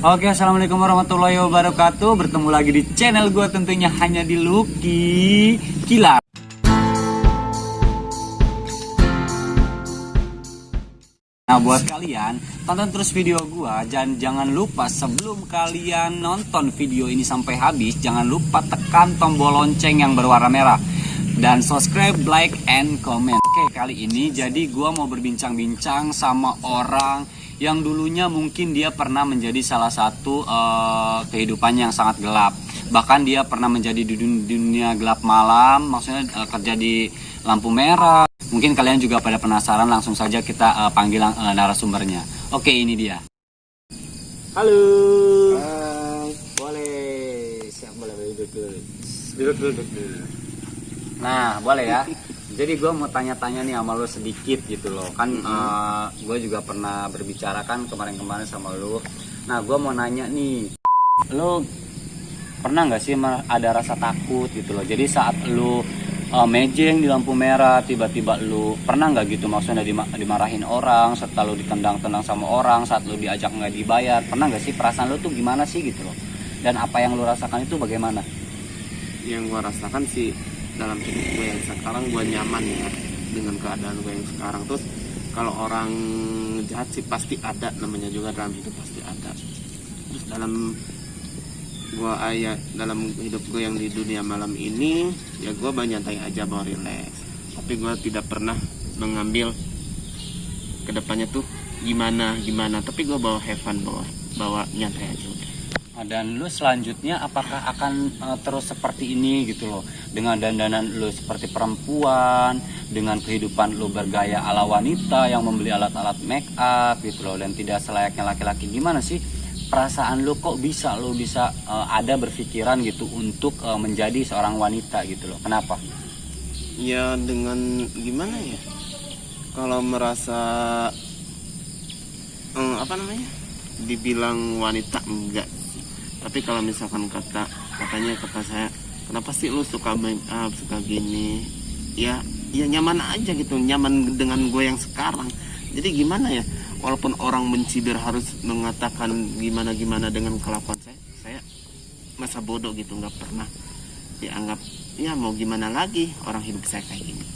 Oke, assalamualaikum warahmatullahi wabarakatuh. Bertemu lagi di channel gue, tentunya hanya di Lucky Kilar. Nah, buat kalian, tonton terus video gue. Dan jangan lupa sebelum kalian nonton video ini sampai habis, jangan lupa tekan tombol lonceng yang berwarna merah. Dan subscribe, like, and comment. Oke, kali ini jadi gue mau berbincang-bincang sama orang yang dulunya mungkin dia pernah menjadi salah satu kehidupannya yang sangat gelap. Bahkan dia pernah menjadi di dunia gelap malam, maksudnya kerja di lampu merah. Mungkin kalian juga pada penasaran, langsung saja kita panggil narasumbernya. Oke, ini dia. Halo. Boleh, siap, boleh duduk dulu. Duduk dulu. Nah, boleh ya. Jadi gue mau tanya-tanya nih sama lo sedikit gitu loh. Kan gue juga pernah berbicara kan kemarin-kemarin sama lo. Nah, gue mau nanya nih, lo pernah nggak sih ada rasa takut gitu loh? Jadi saat lo mejeng di lampu merah, tiba-tiba lo pernah nggak gitu, maksudnya dimarahin orang, serta lo ditendang-tendang sama orang, saat lo diajak nggak dibayar? Pernah nggak sih? Perasaan lo tuh gimana sih gitu loh? Dan apa yang lo rasakan itu bagaimana? Yang gue rasakan sih, dalam hidup gue yang sekarang gue nyaman ya dengan keadaan gue yang sekarang. Terus kalau orang jahat sih pasti ada, namanya juga dalam hidup pasti ada. Terus dalam hidup gue yang di dunia malam ini ya gue nyantai aja, bawa relax. Tapi gue tidak pernah mengambil kedepannya tuh gimana, tapi gue bawa have fun, bawa nyantai aja udah. Dan lu selanjutnya apakah akan terus seperti ini gitu loh, dengan dandanan lu seperti perempuan, dengan kehidupan lu bergaya ala wanita yang membeli alat-alat make up gitu loh, dan tidak selayaknya laki-laki? Gimana sih perasaan lu, kok bisa ada berpikiran gitu untuk menjadi seorang wanita gitu loh? Kenapa? Ya dengan gimana ya, kalau merasa dibilang wanita enggak. Tapi kalau misalkan katanya kata saya, kenapa sih lu suka make up, suka gini? Ya nyaman aja gitu, nyaman dengan gue yang sekarang. Jadi gimana ya, walaupun orang mencibir harus mengatakan gimana dengan kelakuan saya masa bodoh gitu, nggak pernah dianggap. Ya mau gimana lagi, orang hidup saya kayak gini.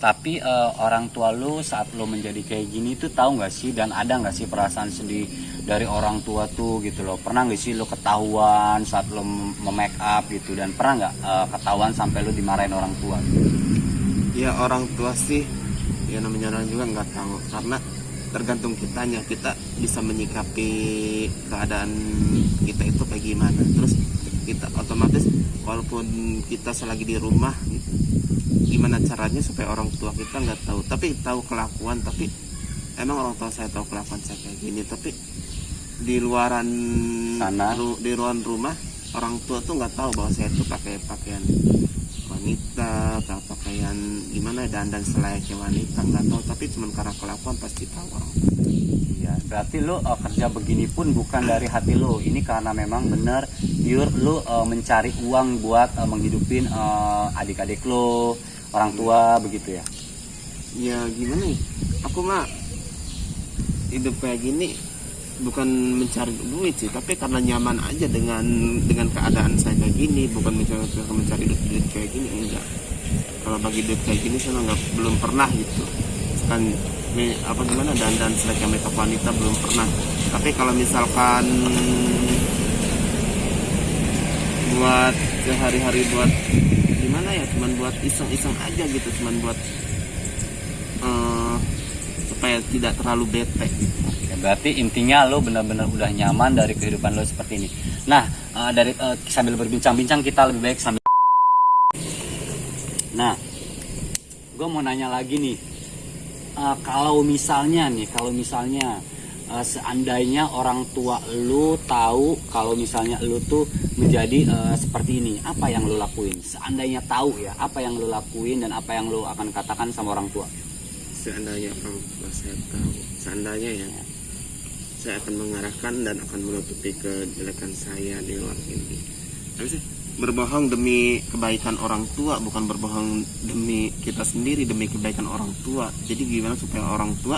Tapi orang tua lu saat lu menjadi kayak gini tuh tahu nggak sih, dan ada nggak sih perasaan sedih dari orang tua tuh gitu loh? Pernah nggak sih lu ketahuan saat lu make up gitu, dan pernah nggak ketahuan sampai lu dimarahin orang tua? Ya orang tua sih ya namanya orang juga nggak tahu, karena tergantung kitanya, kita bisa menyikapi keadaan kita itu kayak gimana. Terus kita otomatis walaupun kita selagi di rumah gitu, gimana caranya supaya orang tua kita nggak tahu, tapi tahu kelakuan. Tapi emang orang tua saya tahu kelakuan saya kayak gini, tapi di luaran sana, di ruang rumah orang tua tuh nggak tahu bahwa saya tuh pakai pakaian wanita atau pakaian gimana, dandan selayaknya wanita, nggak tahu. Tapi cuma karena kelakuan pasti tahu orang tua. Ya, berarti lo kerja begini pun bukan dari hati lo. Ini karena memang benar pure lo mencari uang buat menghidupin adik-adik lo, orang tua, begitu ya? Ya gimana ya, aku mah hidup kayak gini bukan mencari duit sih, tapi karena nyaman aja dengan keadaan saya kayak gini. Bukan mencari duit kayak gini, enggak. Kalau bagi duit kayak gini saya belum pernah gitu kan, gimana dandan selayaknya makeup wanita belum pernah. Tapi kalau misalkan buat sehari-hari, buat gimana ya, cuman buat iseng-iseng aja gitu, cuman buat supaya tidak terlalu bete gitu. Berarti intinya lo benar-benar udah nyaman dari kehidupan lo seperti ini. Nah, sambil berbincang-bincang kita lebih baik sambil. Nah, gue mau nanya lagi nih, kalau misalnya seandainya orang tua lo tahu kalau misalnya lo tuh menjadi seperti ini, apa yang lo lakuin? Seandainya tahu ya, apa yang lo lakuin dan apa yang lo akan katakan sama orang tua? Seandainya orang tua saya tahu, seandainya ya, saya akan mengarahkan dan akan menutupi kejelekan saya di luar ini. Tapi berbohong demi kebaikan orang tua, bukan berbohong demi kita sendiri, demi kebaikan orang tua. Jadi gimana supaya orang tua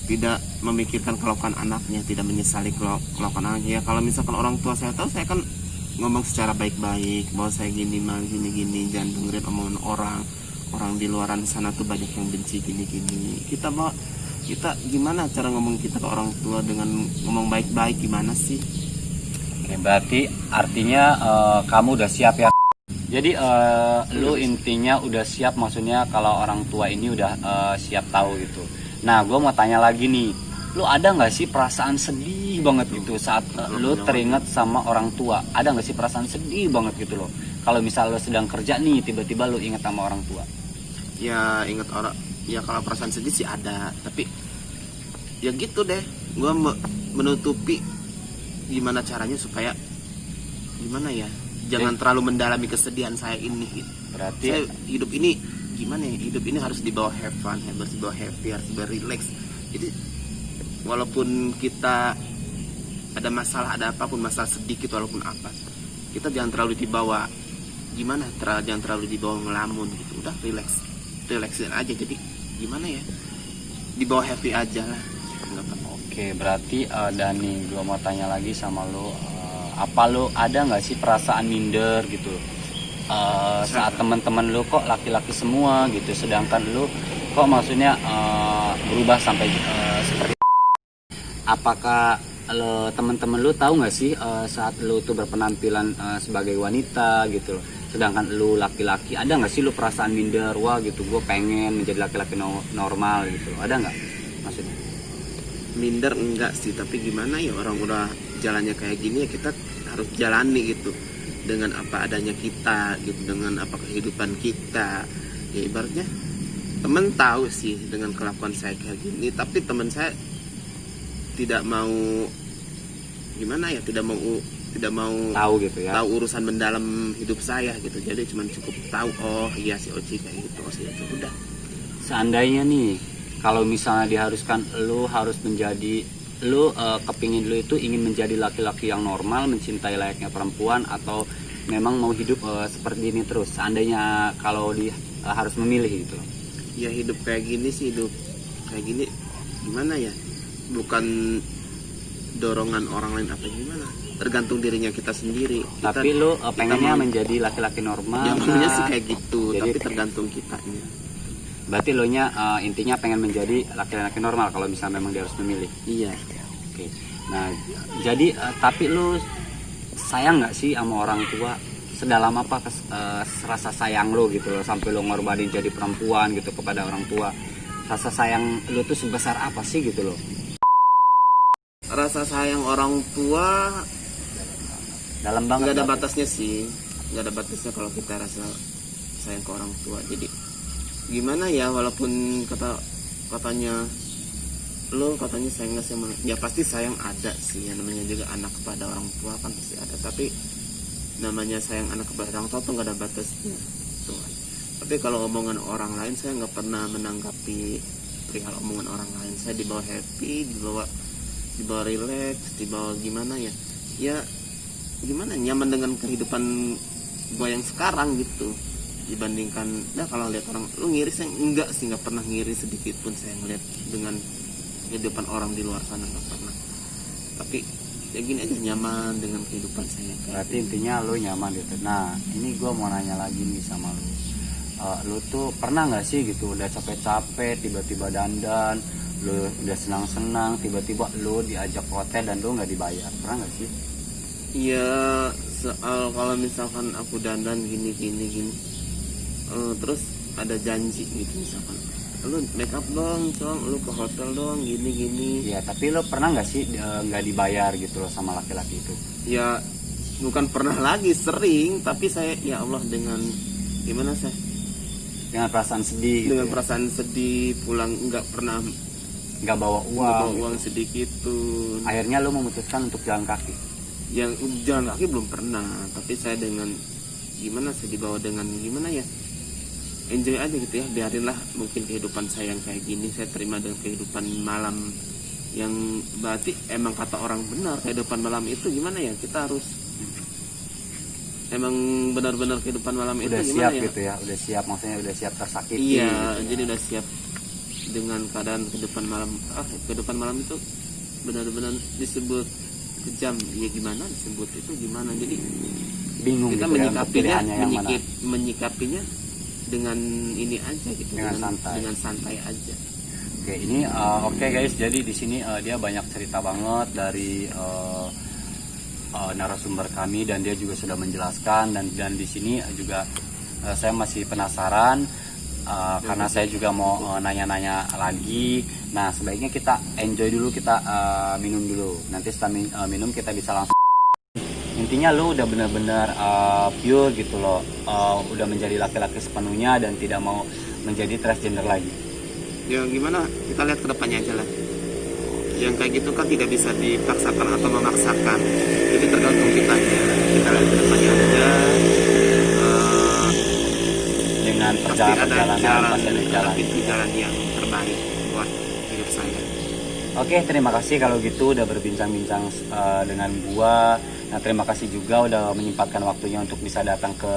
tidak memikirkan kelakuan anaknya, tidak menyesali kelakuan anaknya. Ya kalau misalkan orang tua saya tahu, saya kan ngomong secara baik-baik bahwa saya gini mah gini, jangan dengerin omongan orang di luaran sana tuh banyak yang benci gini. Kita gimana cara ngomong kita ke orang tua dengan ngomong baik-baik, gimana sih? Oke, berarti artinya kamu udah siap ya. Jadi lu intinya udah siap, maksudnya kalau orang tua ini udah siap tahu gitu. Nah, gue mau tanya lagi nih, lu ada nggak sih perasaan sedih banget gitu saat lu teringat sama orang tua? Ada nggak sih perasaan sedih banget gitu loh? Kalau misal lu sedang kerja nih, tiba-tiba lu ingat sama orang tua. Ya ingat orang, ya kalau perasaan sedih sih ada, tapi ya gitu deh, gue menutupi gimana caranya supaya gimana ya, jangan terlalu mendalami kesedihan saya ini gitu. Berarti saya hidup ini gimana ya, hidup ini harus dibawa have fun, harus dibawa happy, harus dibawa relax. Jadi walaupun kita ada masalah, ada apapun masalah sedikit walaupun apa, kita jangan terlalu dibawa gimana, jangan terlalu dibawa ngelamun gitu. Udah relaxin aja. Jadi gimana ya, dibawa happy aja lah. Oke, berarti Dani, gue mau tanya lagi sama lo, apa lo ada nggak sih perasaan minder gitu saat teman-teman lo kok laki-laki semua gitu, sedangkan lo kok maksudnya berubah sampai seperti apakah lo, teman-teman lo tahu nggak sih saat lo tuh berpenampilan sebagai wanita gitu loh, sedangkan lo laki-laki, ada nggak sih lo perasaan minder, wah gitu gue pengen menjadi laki-laki normal gitu, ada nggak maksudnya? Minder enggak sih, tapi gimana ya, orang udah jalannya kayak gini ya kita harus jalani gitu dengan apa adanya kita gitu, dengan apa kehidupan kita ya. Ibaratnya temen tahu sih dengan kelakuan saya kayak gini, tapi teman saya tidak mau gimana ya, tidak mau Tahu gitu ya, tahu urusan mendalam hidup saya gitu. Jadi cuma cukup tahu, oh iya si Oci kayak gitu, oh si itu udah. seandainya nih kalau misalnya diharuskan lu harus menjadi lu kepingin lu itu ingin menjadi laki-laki yang normal, mencintai layaknya perempuan, atau memang mau hidup seperti ini terus, seandainya kalau harus memilih gitu? Ya hidup kayak gini sih, hidup kayak gini gimana ya, bukan dorongan orang lain apa gimana, tergantung dirinya kita sendiri. Tapi lu pengennya menjadi laki-laki normal ya maunya sih kayak gitu. Jadi, tapi tergantung kitanya. berarti lo nya intinya pengen menjadi laki-laki normal kalau misalnya memang dia harus memilih. Iya. Oke. Nah, jadi tapi lu sayang nggak sih sama orang tua? Sedalam apa rasa sayang lo gitu loh, sampai lo ngorbanin jadi perempuan gitu kepada orang tua? Rasa sayang lo tuh sebesar apa sih gitu loh? Rasa sayang orang tua Dalam banget. nggak ada batasnya sih, nggak ada batasnya kalau kita rasa sayang ke orang tua. Jadi gimana ya, walaupun katanya sayang nggak sama, ya pasti sayang ada sih, yang namanya juga anak kepada orang tua kan pasti ada. Tapi namanya sayang anak kepada orang tua tuh nggak ada batasnya tuh. Tapi kalau omongan orang lain, saya nggak pernah menanggapi perihal omongan orang lain. Saya dibawa happy, dibawa relax, dibawa gimana ya, ya gimana, nyaman dengan kehidupan gue yang sekarang gitu. Dibandingkan, kalau lihat orang, lu ngiri, saya enggak sih, nggak pernah ngiri sedikit pun saya ngeliat dengan kehidupan orang di luar sana, nggak pernah. Tapi ya gini aja, nyaman dengan kehidupan saya. Berarti intinya lo nyaman gitu. Nah, ini gue mau nanya lagi nih sama lo. Lo tuh pernah nggak sih gitu udah capek-capek tiba-tiba dandan, lo udah senang-senang tiba-tiba lo diajak hotel dan lo nggak dibayar, pernah nggak sih? Iya, soal kalau misalkan aku dandan gini terus ada janji gitu, misalkan lu make up dong, lu ke hotel dong, gini. Ya, tapi lo pernah nggak sih nggak dibayar gitu loh sama laki-laki itu? Ya bukan pernah lagi, sering. Tapi saya, ya Allah, dengan gimana saya, Dengan perasaan sedih gitu dengan ya? perasaan sedih, pulang nggak pernah Nggak bawa bawa uang, uang sedikit pun. akhirnya lo memutuskan untuk jalan kaki. Yang jalan kaki belum pernah, tapi saya dengan gimana, saya dibawa dengan gimana ya, enjoy aja gitu ya, biarinlah. Mungkin kehidupan saya yang kayak gini, saya terima dengan kehidupan malam yang berarti emang kata orang benar, kehidupan malam itu gimana ya, kita harus emang benar-benar kehidupan malam Udah itu siap gimana ya, gitu ya, udah siap, maksudnya udah siap tersakiti iya gitu ya. jadi udah siap dengan keadaan ke depan malam itu benar-benar disebut kejam. Ya gimana disebut itu gimana, jadi Bingung kita gitu ya, untuk pilihannya yang mana. menyikapinya dengan ini aja gitu, dengan santai aja. Oke, ini oke guys, jadi di sini dia banyak cerita banget dari narasumber kami, dan dia juga sudah menjelaskan, dan di sini juga saya masih penasaran karena saya juga mau nanya-nanya lagi. Nah, sebaiknya kita enjoy dulu, kita minum dulu. Nanti setelah minum kita bisa langsung. Intinya lu udah benar-benar pure gitu loh, udah menjadi laki-laki sepenuhnya dan tidak mau menjadi transgender lagi. Ya gimana, kita lihat ke depannya aja lah. Yang kayak gitu kan tidak bisa dipaksakan atau memaksakan, jadi tergantung kitanya. Kita lihat ke depannya aja. Dengan Pasti ada jalan pintu jalan yang terbaik buat hidup saya. Oke, terima kasih kalau gitu udah berbincang-bincang dengan gua. Nah, terima kasih juga udah menyempatkan waktunya untuk bisa datang ke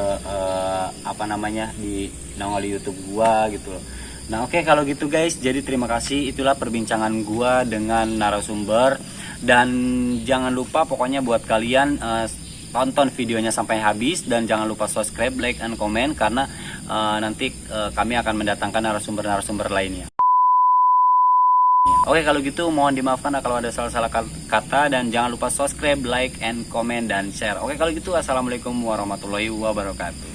di nongol YouTube gua gitu loh. Nah, oke kalau gitu guys, jadi terima kasih, itulah perbincangan gua dengan narasumber, dan jangan lupa pokoknya buat kalian tonton videonya sampai habis, dan jangan lupa subscribe, like, and comment, karena nanti kami akan mendatangkan narasumber-narasumber lainnya. Oke, kalau gitu mohon dimaafkan kalau ada salah-salah kata, dan jangan lupa subscribe, like, and comment, dan share. Oke, kalau gitu assalamualaikum warahmatullahi wabarakatuh.